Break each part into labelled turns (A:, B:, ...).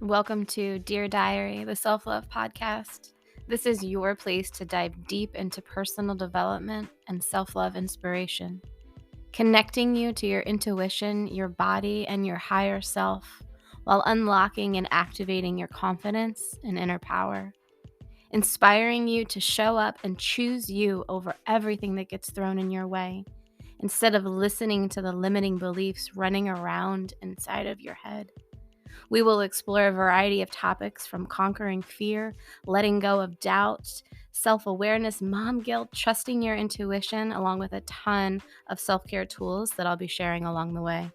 A: Welcome to Dear Diary, the self-love podcast. This is your place to dive deep into personal development and self-love inspiration, connecting you to your intuition, your body, and your higher self, while unlocking and activating your confidence and inner power, inspiring you to show up and choose you over everything that gets thrown in your way, instead of listening to the limiting beliefs running around inside of your head. We will explore a variety of topics from conquering fear, letting go of doubt, self-awareness, mom guilt, trusting your intuition, along with a ton of self-care tools that I'll be sharing along the way.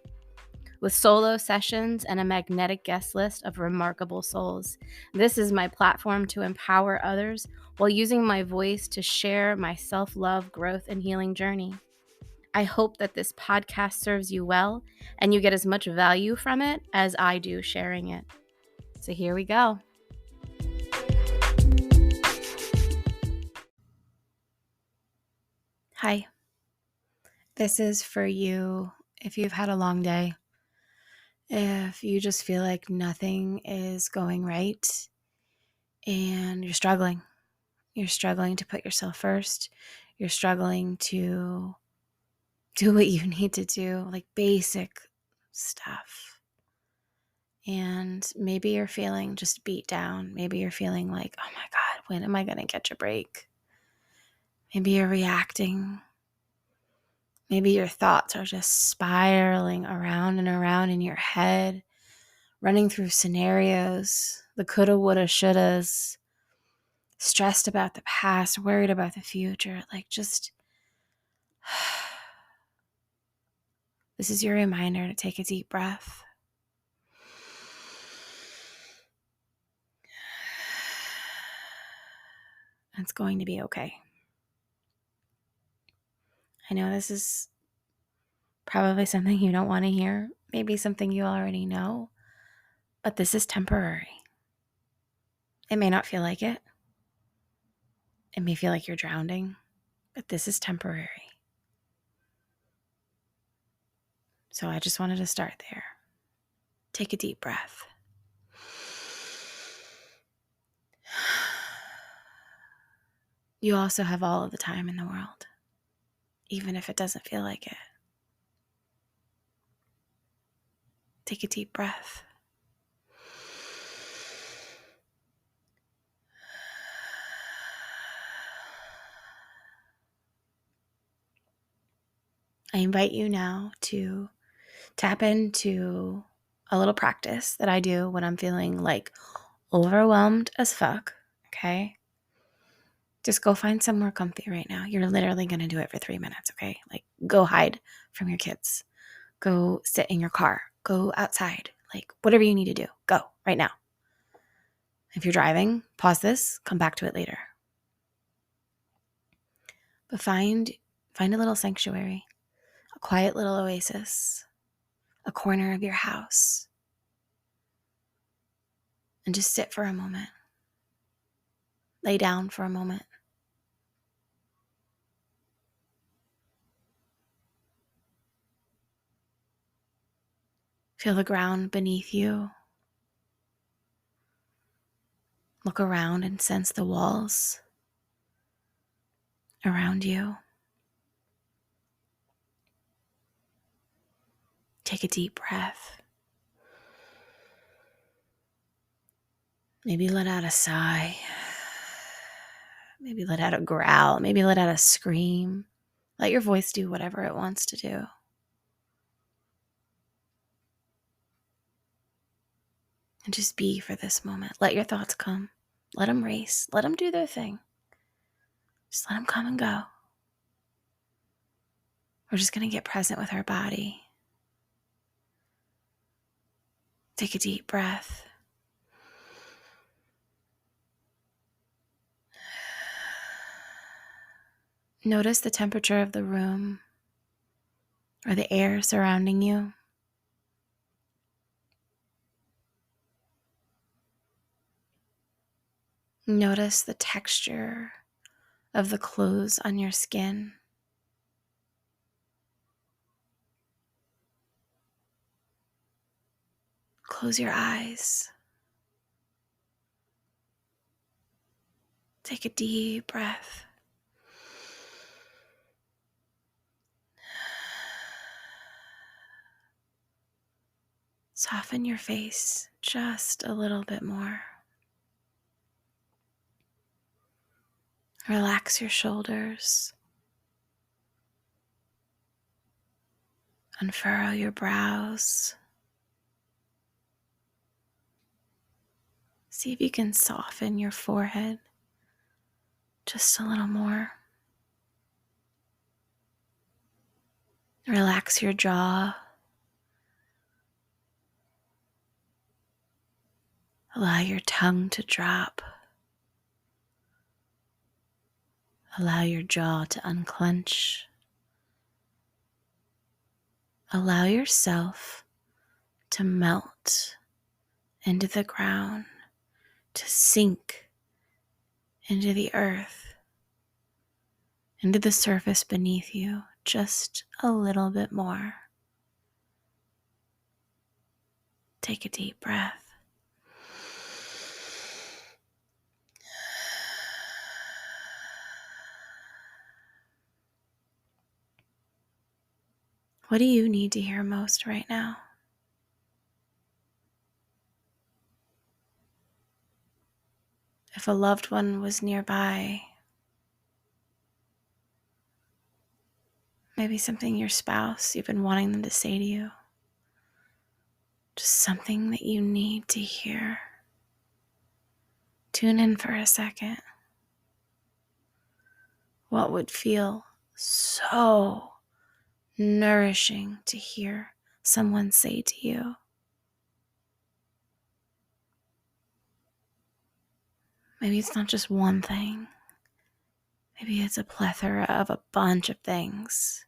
A: With solo sessions and a magnetic guest list of remarkable souls, this is my platform to empower others while using my voice to share my self-love, growth, and healing journey. I hope that this podcast serves you well and you get as much value from it as I do sharing it. So here we go. Hi. This is for you if you've had a long day, if you just feel like nothing is going right and you're struggling. You're struggling to put yourself first. You're struggling to do what you need to do, like basic stuff. And maybe you're feeling just beat down. Maybe you're feeling like, oh my God, when am I going to catch a break? Maybe you're reacting. Maybe your thoughts are just spiraling around and around in your head, running through scenarios, the coulda, woulda, shouldas, stressed about the past, worried about the future. This is your reminder to take a deep breath. It's going to be okay. I know this is probably something you don't want to hear, maybe something you already know, but this is temporary. It may not feel like it. It may feel like you're drowning, but this is temporary. So I just wanted to start there. Take a deep breath. You also have all of the time in the world, even if it doesn't feel like it. Take a deep breath. I invite you now to tap into a little practice that I do when I'm feeling like overwhelmed as fuck, okay? Just go find somewhere comfy right now. You're literally going to do it for 3 minutes, okay? Like, go hide from your kids. Go sit in your car. Go outside. Like, whatever you need to do, go right now. If you're driving, pause this, come back to it later. But find a little sanctuary, a quiet little oasis, a corner of your house, and just sit for a moment. Lay down for a moment. Feel the ground beneath you. Look around and sense the walls around you. Take a deep breath. Maybe let out a sigh. Maybe let out a growl. Maybe let out a scream. Let your voice do whatever it wants to do. And just be for this moment. Let your thoughts come. Let them race. Let them do their thing. Just let them come and go. We're just going to get present with our body. Take a deep breath. Notice the temperature of the room or the air surrounding you. Notice the texture of the clothes on your skin. Close your eyes Take a deep breath. Soften your face just a little bit more. Relax your shoulders. Unfurrow your brows. See if you can soften your forehead just a little more. Relax your jaw. Allow your tongue to drop. Allow your jaw to unclench. Allow yourself to melt into the ground, to sink into the earth, into the surface beneath you, just a little bit more. Take a deep breath. What do you need to hear most right now? If a loved one was nearby, maybe something your spouse, you've been wanting them to say to you, just something that you need to hear. Tune in for a second. What would feel so nourishing to hear someone say to you? Maybe it's not just one thing. Maybe it's a plethora of a bunch of things.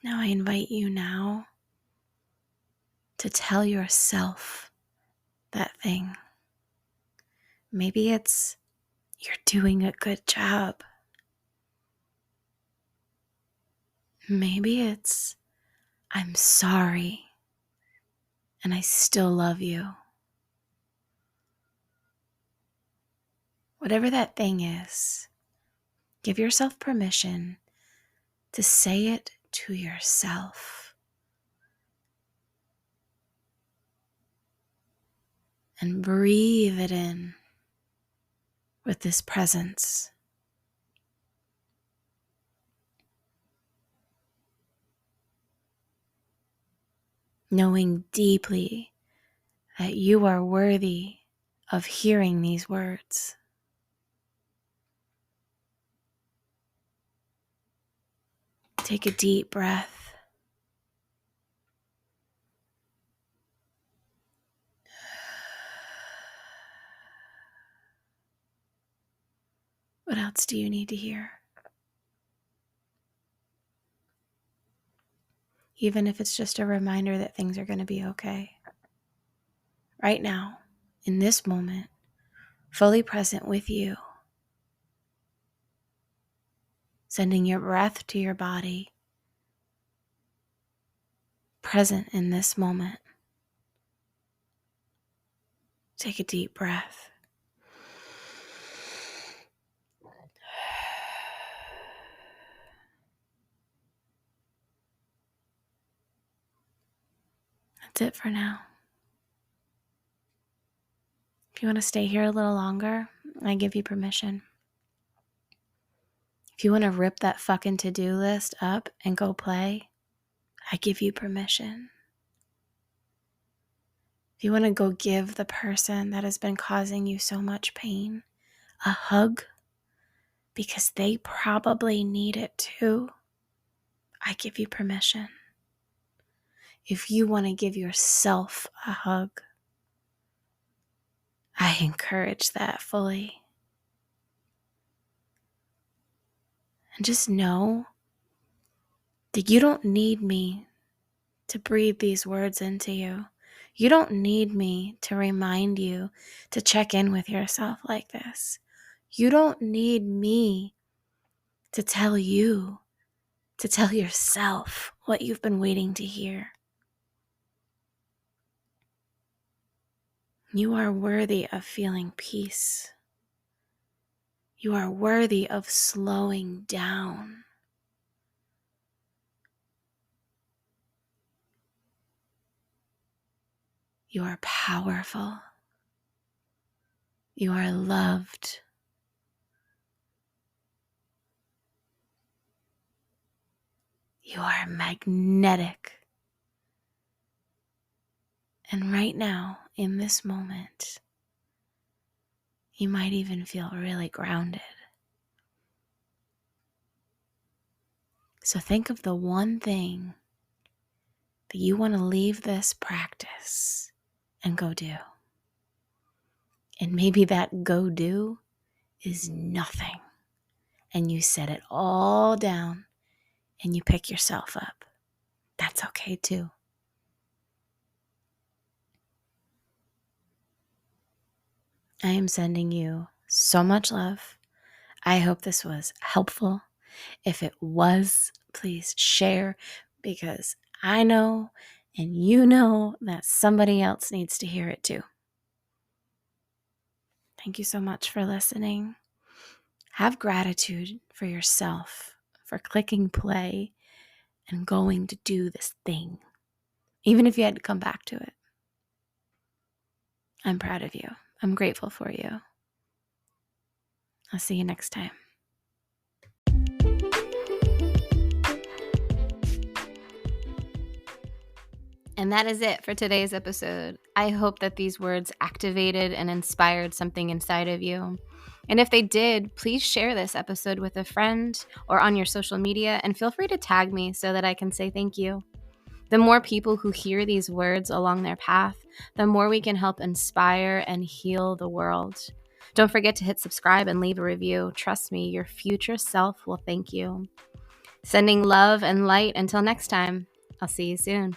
A: Now I invite you now to tell yourself that thing. Maybe it's you're doing a good job. Maybe it's I'm sorry and I still love you. Whatever that thing is, give yourself permission to say it to yourself. And breathe it in with this presence. Knowing deeply that you are worthy of hearing these words. Take a deep breath. What else do you need to hear? Even if it's just a reminder that things are going to be okay. Right now, in this moment, fully present with you, sending your breath to your body, present in this moment. Take a deep breath. That's it for now. If you want to stay here a little longer, I give you permission. If you want to rip that fucking to-do list up and go play, I give you permission. If you want to go give the person that has been causing you so much pain a hug because they probably need it too, I give you permission. If you want to give yourself a hug, I encourage that fully. And just know that you don't need me to breathe these words into you. You don't need me to remind you to check in with yourself like this. You don't need me to tell you, to tell yourself what you've been waiting to hear. You are worthy of feeling peace. You are worthy of slowing down. You are powerful. You are loved. You are magnetic. And right now, in this moment, you might even feel really grounded. So think of the one thing that you want to leave this practice and go do. And maybe that go do is nothing. And you set it all down and you pick yourself up. That's okay too. I am sending you so much love. I hope this was helpful. If it was, please share, because I know and you know that somebody else needs to hear it too. Thank you so much for listening. Have gratitude for yourself for clicking play and going to do this thing, even if you had to come back to it. I'm proud of you. I'm grateful for you. I'll see you next time. And that is it for today's episode. I hope that these words activated and inspired something inside of you. And if they did, please share this episode with a friend or on your social media, and feel free to tag me so that I can say thank you. The more people who hear these words along their path, the more we can help inspire and heal the world. Don't forget to hit subscribe and leave a review. Trust me, your future self will thank you. Sending love and light until next time. I'll see you soon.